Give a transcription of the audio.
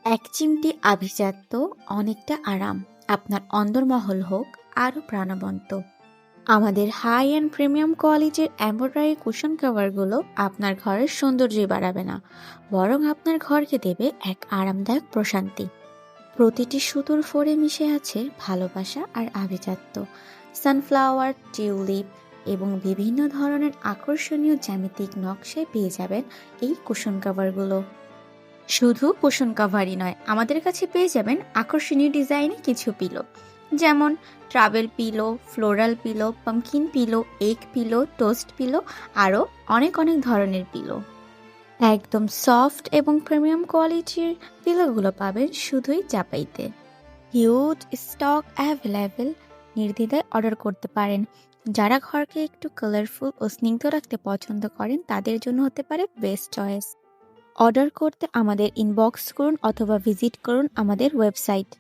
এক চিমটি আভিজাত্য, অনেকটা আরাম, আপনার অন্দরমহল হোক আরও প্রাণবন্ত। আমাদের হাই অ্যান্ড প্রিমিয়াম কোয়ালিটির এমব্রয়ডারি কুশন কভারগুলো আপনার ঘরের সৌন্দর্যই বাড়াবে না, বরং আপনার ঘরকে দেবে এক আরামদায়ক প্রশান্তি। প্রতিটি সুতোর ফোরে মিশে আছে ভালোবাসা আর আভিজাত্য। সানফ্লাওয়ার, টিউলিপ এবং বিভিন্ন ধরনের আকর্ষণীয় জ্যামিতিক নকশায় পেয়ে যাবেন এই কুশন কভারগুলো। শুধু কুশন কভারই নয়, আমাদের কাছে পেয়ে যাবেন আকর্ষণীয় ডিজাইনে কিছু পিলো, যেমন travel pillow, floral pillow, pumpkin pillow, egg pillow, toast pillow, আরও অনেক অনেক ধরনের পিলো। একদম সফট এবং প্রিমিয়াম কোয়ালিটির পিলোগুলো পাবেন শুধুই চাপাইতে। হিউজ স্টক অ্যাভেলেবেল, নির্দ্বিধায় অর্ডার করতে পারেন। যারা ঘরকে একটু কালারফুল ও স্নিগ্ধ রাখতে পছন্দ করেন তাদের জন্য হতে পারে বেস্ট চয়েস। অর্ডার করতে আমাদের ইনবক্স করুন অথবা ভিজিট করুন আমাদের ওয়েবসাইট।